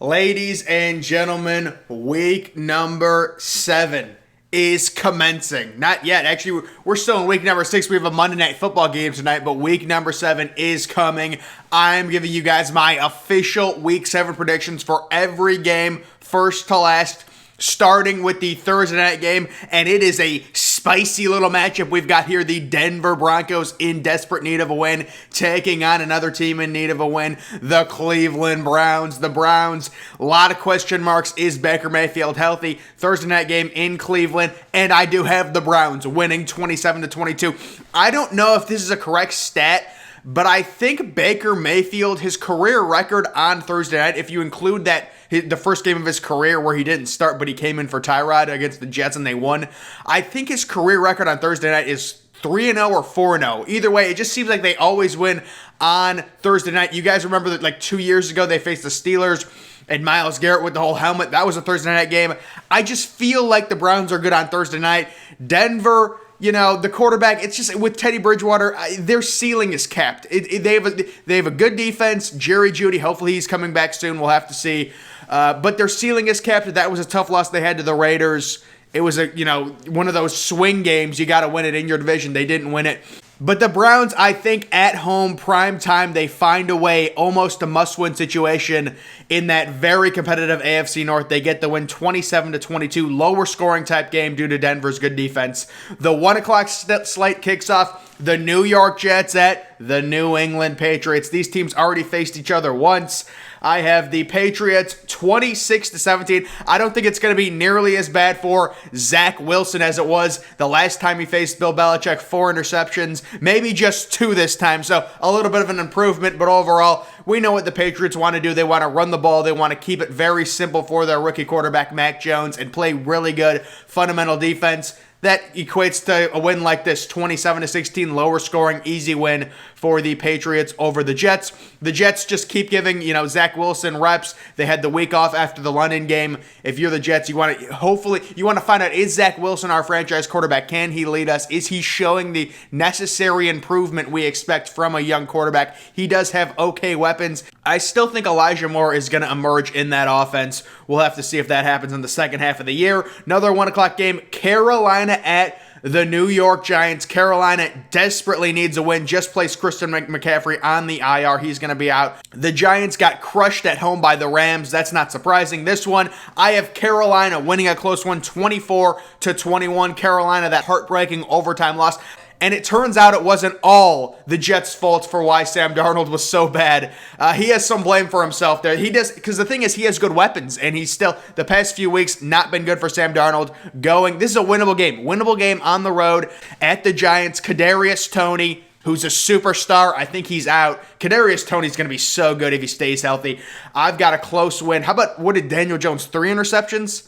Ladies and gentlemen, week number 7 is commencing. Not yet. Actually, we're still in week number 6. We have a Monday Night Football game tonight, but week number 7 is coming. I'm giving you guys my official week 7 predictions for every game, first to last, starting with the Thursday night game, and it is a spicy little matchup we've got here. The Denver Broncos in desperate need of a win, taking on another team in need of a win, the Cleveland Browns. The Browns, a lot of question marks. Is Baker Mayfield healthy? Thursday night game in Cleveland, and I do have the Browns winning 27-22. I don't know if this is a correct stat, but I think Baker Mayfield, his career record on Thursday night, if you include that the first game of his career where he didn't start but he came in for Tyrod against the Jets and they won, I think his career record on Thursday night is 3-0 or 4-0. Either way, it just seems like they always win on Thursday night. You guys remember that like 2 years ago they faced the Steelers and Myles Garrett with the whole helmet. That was a Thursday night game. I just feel like the Browns are good on Thursday night. Denver, you know, the quarterback, it's just with Teddy Bridgewater, their ceiling is capped. They have a good defense. Jerry Jeudy, hopefully he's coming back soon. We'll have to see. But their ceiling is capped. That was a tough loss they had to the Raiders. It was one of those swing games. You got to win it in your division. They didn't win it. But the Browns, I think, at home, prime time, they find a way, almost a must-win situation in that very competitive AFC North. They get the win 27-22, lower scoring type game due to Denver's good defense. The 1 o'clock slate kicks off the New York Jets at the New England Patriots. These teams already faced each other once. I have the Patriots 26-17. I don't think it's going to be nearly as bad for Zach Wilson as it was the last time he faced Bill Belichick. 4 interceptions, maybe just 2 this time. So a little bit of an improvement, but overall, we know what the Patriots want to do. They want to run the ball. They want to keep it very simple for their rookie quarterback, Mac Jones, and play really good fundamental defense. That equates to a win like this, 27-16, lower scoring, easy win for the Patriots over the Jets. The Jets just keep giving, Zach Wilson reps. They had the week off after the London game. If you're the Jets, you want to find out, is Zach Wilson our franchise quarterback? Can he lead us? Is he showing the necessary improvement we expect from a young quarterback? He does have okay weapons. I still think Elijah Moore is going to emerge in that offense. We'll have to see if that happens in the second half of the year. Another 1 o'clock game, Carolina at the New York Giants. Carolina desperately needs a win. Just placed Christian McCaffrey on the IR. He's going to be out. The Giants got crushed at home by the Rams. That's not surprising. This one, I have Carolina winning a close one, 24-21. Carolina, that heartbreaking overtime loss. And it turns out it wasn't all the Jets' fault for why Sam Darnold was so bad. He has some blame for himself there. He does, because the thing is, he has good weapons, and he's still, the past few weeks, not been good for Sam Darnold. This is a winnable game. Winnable game on the road at the Giants. Kadarius Toney, who's a superstar. I think he's out. Kadarius Toney's going to be so good if he stays healthy. I've got a close win. How about, what did Daniel Jones, 3 interceptions?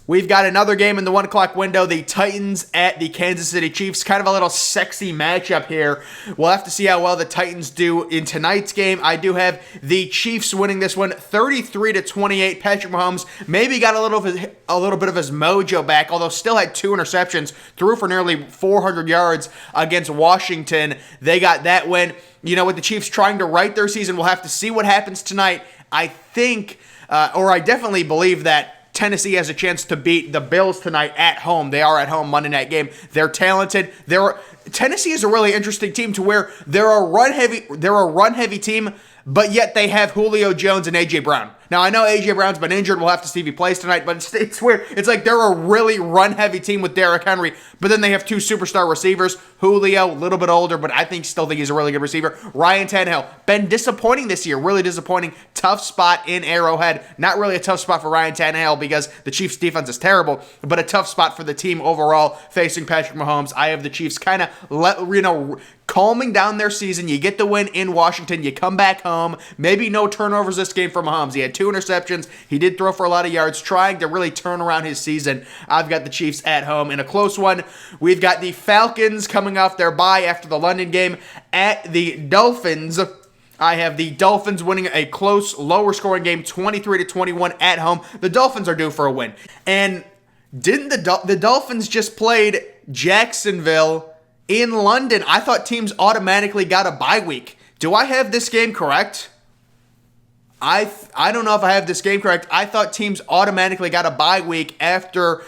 We've got another game in the 1 o'clock window, the Titans at the Kansas City Chiefs. Kind of a little sexy matchup here. We'll have to see how well the Titans do in tonight's game. I do have the Chiefs winning this one 33-28. Patrick Mahomes maybe got a little bit of his mojo back, although still had 2 interceptions, threw for nearly 400 yards against Washington. They got that win. With the Chiefs trying to right their season, we'll have to see what happens tonight. I think, or I definitely believe that Tennessee has a chance to beat the Bills tonight at home. They are at home, Monday night game. They're talented. Tennessee is a really interesting team to where they're a run-heavy team, but yet they have Julio Jones and A.J. Brown. Now, I know A.J. Brown's been injured. We'll have to see if he plays tonight, but it's weird. It's like they're a really run-heavy team with Derrick Henry, but then they have 2 superstar receivers. Julio, a little bit older, but I still think he's a really good receiver. Ryan Tannehill, been disappointing this year, really disappointing. Tough spot in Arrowhead. Not really a tough spot for Ryan Tannehill because the Chiefs' defense is terrible, but a tough spot for the team overall facing Patrick Mahomes. I have the Chiefs kind of calming down their season. You get the win in Washington. You come back home. Maybe no turnovers this game for Mahomes. He had 2 interceptions. He did throw for a lot of yards, trying to really turn around his season. I've got the Chiefs at home in a close one. We've got the Falcons coming off their bye after the London game at the Dolphins. I have the Dolphins winning a close, lower scoring game, 23-21 at home. The Dolphins are due for a win. And didn't the Dolphins just played Jacksonville in London? I thought teams automatically got a bye week. Do I have this game correct? I don't know if I have this game correct. I thought teams automatically got a bye week after,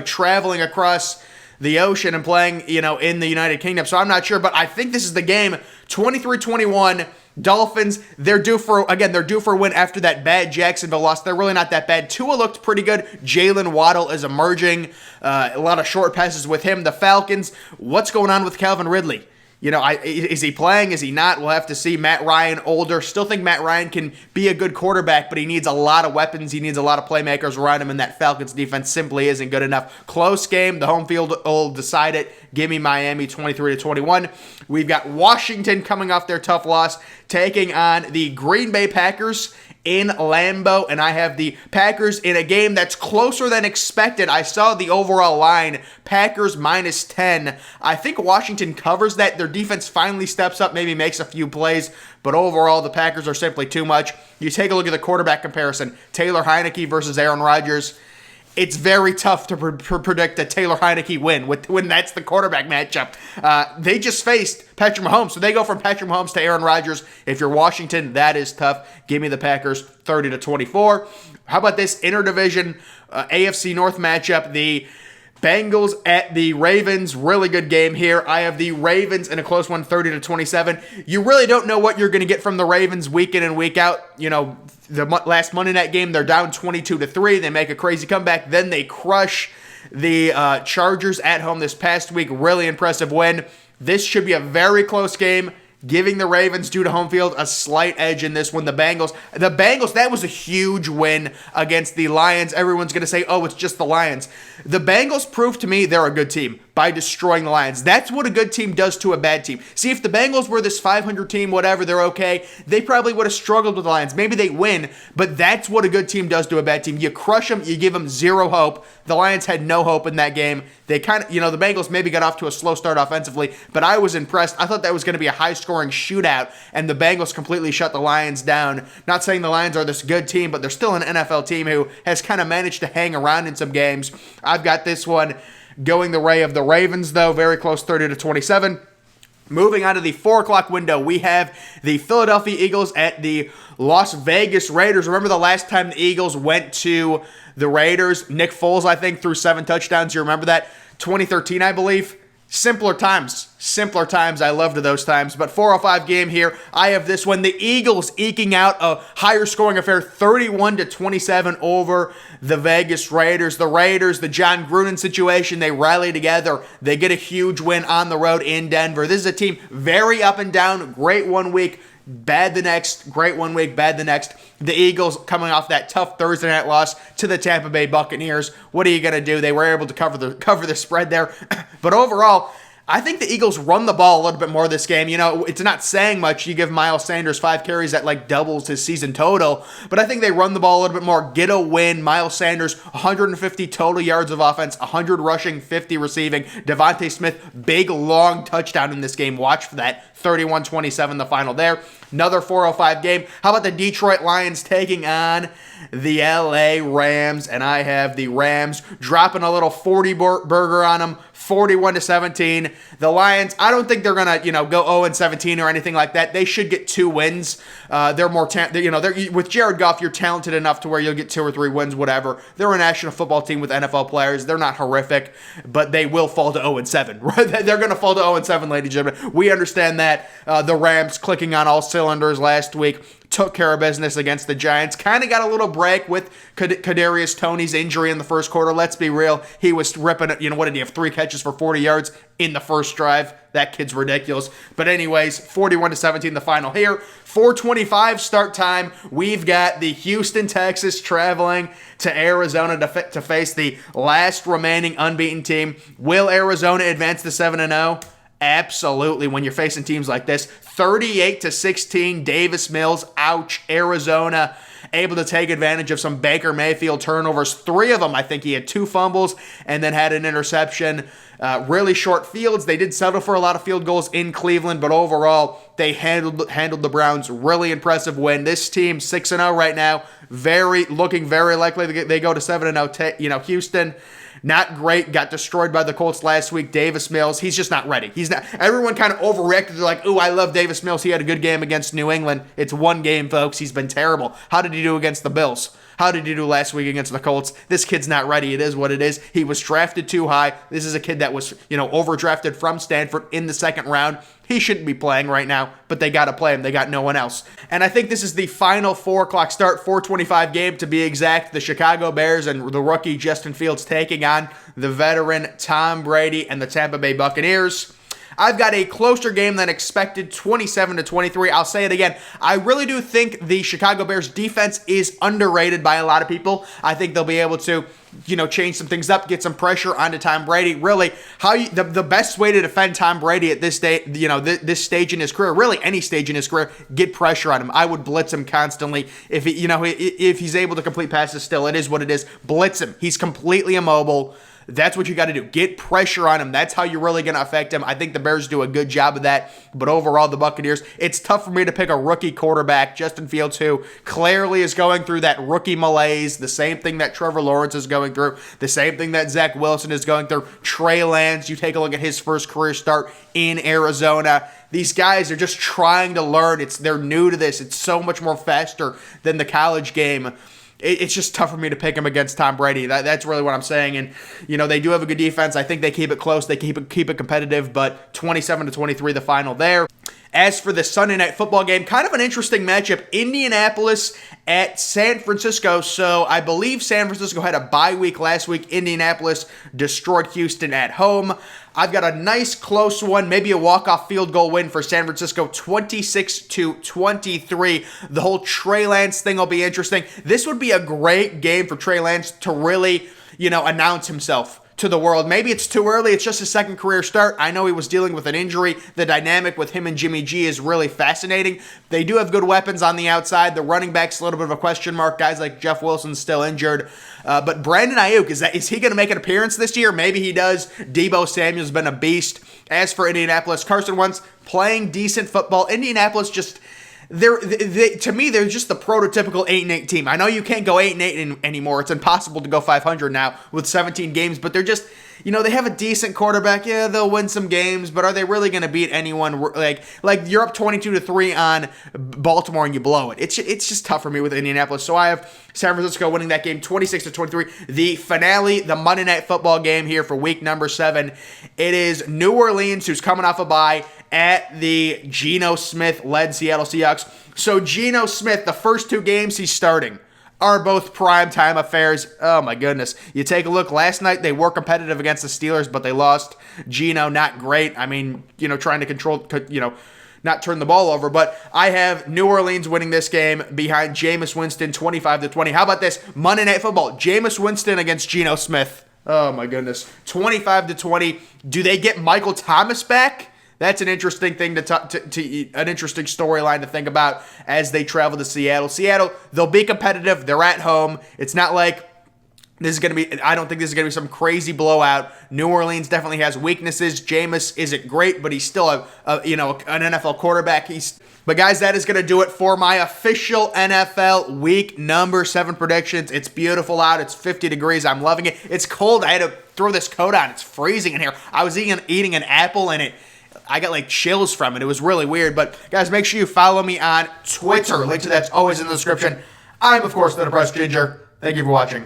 traveling across the ocean and playing, in the United Kingdom. So I'm not sure, but I think this is the game. 23-21. Dolphins, they're due for a win after that bad Jacksonville loss. They're really not that bad. Tua looked pretty good. Jalen Waddle is emerging. A lot of short passes with him. The Falcons, what's going on with Calvin Ridley? Is he playing? Is he not? We'll have to see. Matt Ryan, older. Still think Matt Ryan can be a good quarterback, but he needs a lot of weapons. He needs a lot of playmakers around him, and that Falcons defense simply isn't good enough. Close game. The home field will decide it. Give me Miami 23-21. We've got Washington coming off their tough loss, taking on the Green Bay Packers in Lambeau, and I have the Packers in a game that's closer than expected. I saw the overall line, Packers -10. I think Washington covers that. Their defense finally steps up, maybe makes a few plays, but overall, the Packers are simply too much. You take a look at the quarterback comparison, Taylor Heineke versus Aaron Rodgers. It's very tough to predict a Taylor Heineke win when that's the quarterback matchup. They just faced Patrick Mahomes, so they go from Patrick Mahomes to Aaron Rodgers. If you're Washington, that is tough. Give me the Packers 30-24. How about this interdivision AFC North matchup? The Bengals at the Ravens. Really good game here. I have the Ravens in a close one, 30-27. You really don't know what you're going to get from the Ravens week in and week out. The last Monday night game, they're down 22-3. They make a crazy comeback. Then they crush the Chargers at home this past week. Really impressive win. This should be a very close game, giving the Ravens, due to home field, a slight edge in this one. The Bengals, that was a huge win against the Lions. Everyone's going to say, oh, it's just the Lions. The Bengals proved to me they're a good team by destroying the Lions. That's what a good team does to a bad team. See, if the Bengals were this 500 team, whatever, they're okay, they probably would have struggled with the Lions. Maybe they win, but that's what a good team does to a bad team. You crush them, you give them zero hope. The Lions had no hope in that game. They kind of, the Bengals maybe got off to a slow start offensively, but I was impressed. I thought that was going to be a high-scoring shootout, and the Bengals completely shut the Lions down. Not saying the Lions are this good team, but they're still an NFL team who has kind of managed to hang around in some games. I've got this one going the way of the Ravens, though, very close, 30-27. Moving on to the 4 o'clock window, we have the Philadelphia Eagles at the Las Vegas Raiders. Remember the last time the Eagles went to the Raiders? Nick Foles, I think, threw 7 touchdowns. You remember that? 2013, I believe. Simpler times. I loved those times. But 4:05 game here. I have this one. The Eagles eking out a higher scoring affair, 31-27 over the Vegas Raiders. The Raiders, the John Gruden situation, they rally together. They get a huge win on the road in Denver. This is a team very up and down. Great one week, bad the next. Great one week, bad the next. The Eagles coming off that tough Thursday night loss to the Tampa Bay Buccaneers. What are you going to do? They were able to cover the spread there. But overall, I think the Eagles run the ball a little bit more this game. It's not saying much. You give Miles Sanders 5 carries, that like doubles his season total. But I think they run the ball a little bit more, get a win. Miles Sanders, 150 total yards of offense, 100 rushing, 50 receiving. Devontae Smith, big, long touchdown in this game. Watch for that. 31-27 the final there. Another 4:05 game. How about the Detroit Lions taking on the LA Rams? And I have the Rams dropping a little 40 burger on them, 41-17. The Lions, I don't think they're gonna, go 0-17 or anything like that. They should get 2 wins. They're more, they're with Jared Goff. You're talented enough to where you'll get 2 or 3 wins, whatever. They're a national football team with NFL players. They're not horrific, but they will fall to 0-7. Right? They're gonna fall to 0-7, ladies and gentlemen. We understand that. The Rams clicking on all cylinders last week, took care of business against the Giants. Kind of got a little break with Kadarius Toney's injury in the first quarter. Let's be real. He was ripping it. What did he have? 3 catches for 40 yards in the first drive. That kid's ridiculous. But anyways, 41-17 the final here. 4:25 start time. We've got the Houston Texans traveling to Arizona to face the last remaining unbeaten team. Will Arizona advance to 7-0? Absolutely. When you're facing teams like this, 38-16, Davis Mills, ouch. Arizona able to take advantage of some Baker Mayfield turnovers. 3 of them, I think he had 2 fumbles and then had an interception. Really short fields. They did settle for a lot of field goals in Cleveland, but overall, They handled the Browns. Really impressive win. This team 6-0 right now. Looking very likely they go to 7-0. Houston, not great. Got destroyed by the Colts last week. Davis Mills, he's just not ready. He's not. Everyone kind of overreacted. They're like, "Ooh, I love Davis Mills. He had a good game against New England." It's one game, folks. He's been terrible. How did he do against the Bills? How did he do last week against the Colts? This kid's not ready. It is what it is. He was drafted too high. This is a kid that was, overdrafted from Stanford in the second round. He shouldn't be playing right now, but they got to play him. They got no one else. And I think this is the final 4 o'clock start, 4:25 game to be exact. The Chicago Bears and the rookie Justin Fields taking on the veteran Tom Brady and the Tampa Bay Buccaneers. I've got a closer game than expected, 27-23. I'll say it again. I really do think the Chicago Bears defense is underrated by a lot of people. I think they'll be able to, change some things up, get some pressure onto Tom Brady. Really, the best way to defend Tom Brady at this day, this stage in his career, really any stage in his career, get pressure on him. I would blitz him constantly. If if he's able to complete passes still, it is what it is. Blitz him. He's completely immobile. That's what you got to do. Get pressure on him. That's how you're really going to affect him. I think the Bears do a good job of that. But overall, the Buccaneers, it's tough for me to pick a rookie quarterback, Justin Fields, who clearly is going through that rookie malaise, the same thing that Trevor Lawrence is going through, the same thing that Zach Wilson is going through. Trey Lance, you take a look at his first career start in Arizona. These guys are just trying to learn. They're new to this. It's so much more faster than the college game. It's just tough for me to pick him against Tom Brady. That's really what I'm saying. And, they do have a good defense. I think they keep it close. They keep it competitive, but 27-23 the final there. As for the Sunday Night Football game, kind of an interesting matchup. Indianapolis at San Francisco. So I believe San Francisco had a bye week last week. Indianapolis destroyed Houston at home. I've got a nice close one, maybe a walk-off field goal win for San Francisco, 26-23. The whole Trey Lance thing will be interesting. This would be a great game for Trey Lance to really, announce himself to the world. Maybe it's too early. It's just his second career start. I know he was dealing with an injury. The dynamic with him and Jimmy G is really fascinating. They do have good weapons on the outside. The running back's a little bit of a question mark. Guys like Jeff Wilson's still injured. But Brandon Ayuk, is he going to make an appearance this year? Maybe he does. Deebo Samuel's been a beast. As for Indianapolis, Carson Wentz playing decent football. Indianapolis just... to me, they're just the prototypical 8-8 team. I know you can't go 8-8 anymore. It's impossible to go 500 now with 17 games, but they're just, they have a decent quarterback. Yeah, they'll win some games, but are they really going to beat anyone? Like you're up 22-3 on Baltimore and you blow it. It's just tough for me with Indianapolis. So I have San Francisco winning that game 26-23. The finale, the Monday Night Football game here for week number 7. It is New Orleans, who's coming off a bye, at the Geno Smith-led Seattle Seahawks. So Geno Smith, the first 2 games he's starting are both primetime affairs. Oh my goodness. You take a look, last night they were competitive against the Steelers, but they lost. Geno, not great. I mean, trying to control, not turn the ball over, but I have New Orleans winning this game behind Jameis Winston 25-20. How about this? Monday Night Football, Jameis Winston against Geno Smith. Oh my goodness. 25-20. Do they get Michael Thomas back? That's an interesting thing an interesting storyline to think about as they travel to Seattle. Seattle, they'll be competitive. They're at home. It's not like I don't think this is going to be some crazy blowout. New Orleans definitely has weaknesses. Jameis isn't great, but he's still an NFL quarterback. But guys, that is going to do it for my official NFL week number 7 predictions. It's beautiful out. It's 50 degrees. I'm loving it. It's cold. I had to throw this coat on. It's freezing in here. I was eating an apple and I got chills from it. It was really weird. But guys, make sure you follow me on Twitter. Link to that's always in the description. I'm, of course, the Depressed Ginger. Thank you for watching.